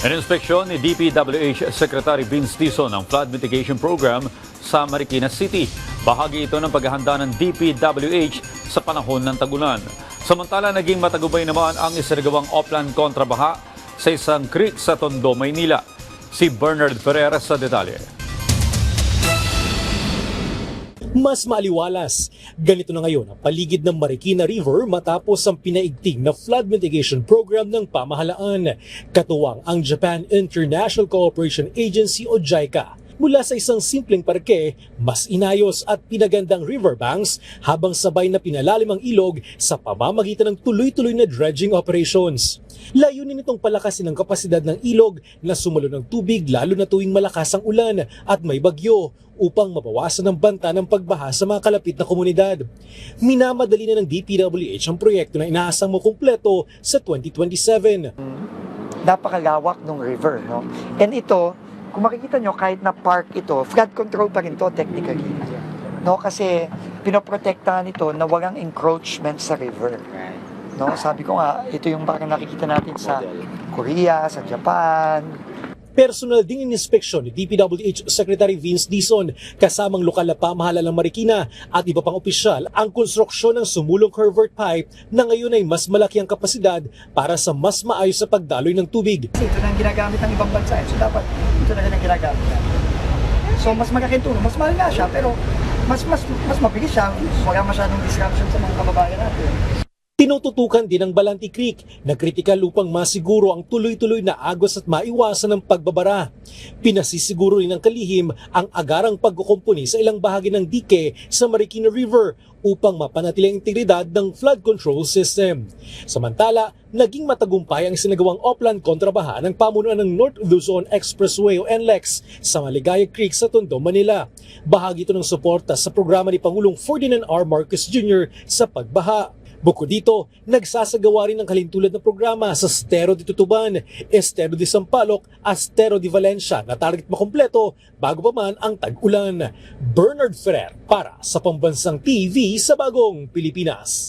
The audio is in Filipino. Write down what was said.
Ininspeksyon ni DPWH Secretary Vince Dizon ang flood mitigation program sa Marikina City. Bahagi ito ng paghahanda ng DPWH sa panahon ng tagulan. Samantala, naging matagubay naman ang isinagawang Oplan kontrabaha sa isang creek sa Tondo, Maynila. Si Bernard Ferrer sa detalye. Mas maaliwalas. Ganito na ngayon ang paligid ng Marikina River matapos ang pinaigting na flood mitigation program ng pamahalaan. Katuwang ang Japan International Cooperation Agency o JICA. Mula sa isang simpleng parke, mas inayos at pinagandang riverbanks habang sabay na pinalalim ang ilog sa pamamagitan ng tuloy-tuloy na dredging operations. Layunin nitong palakasin ang kapasidad ng ilog na sumalo ng tubig lalo na tuwing malakas ang ulan at may bagyo upang mabawasan ang banta ng pagbaha sa mga kalapit na komunidad. Minamadali na ng DPWH ang proyekto na inaasang makumpleto sa 2027. Napakalawak ng river, no? And ito, kung makikita nyo, kahit na park ito, flood control pa rin to technically. No? Kasi pinoprotektahan ito na walang encroachment sa river. No? Sabi ko nga, ito yung parang nakikita natin sa Korea, sa Japan. Personal ding ininspeksyon ni DPWH Secretary Vince Dizon kasamang lokal na pamahalaan ng Marikina at iba pang opisyal ang konstruksyon ng sumulong culvert pipe na ngayon ay mas malaki ang kapasidad para sa mas maayos sa pagdaloy ng tubig. Ito na ang ginagamit ng ibang bansa. So dapat ito na rin ang ginagamit natin. So mas malaking tulong. Mas mahal nga siya pero mas mabilis siya. Wala masyadong disruption sa mga kababayan natin. Tinututukan din ang Balanti Creek na kritikal upang masiguro ang tuloy-tuloy na agos at maiwasan ang pagbabara. Pinasisiguro rin ng kalihim ang agarang pagkukumpuni sa ilang bahagi ng dike sa Marikina River upang mapanatili ang integridad ng flood control system. Samantala, naging matagumpay ang sinagawang Oplan kontrabaha ng pamunuan ng North Luzon Expressway o NLEX sa Maligaya Creek sa Tondo, Manila. Bahagi ito ng suporta sa programa ni Pangulong Ferdinand R. Marcos Jr. sa pagbaha. Bukod dito, nagsasagawa rin ng kalintulad na programa sa Estero de Tutuban, Estero de Sampaloc, Estero de Valencia na target makumpleto bago pa man ang tag-ulan. Bernard Ferrer para sa Pambansang TV sa Bagong Pilipinas.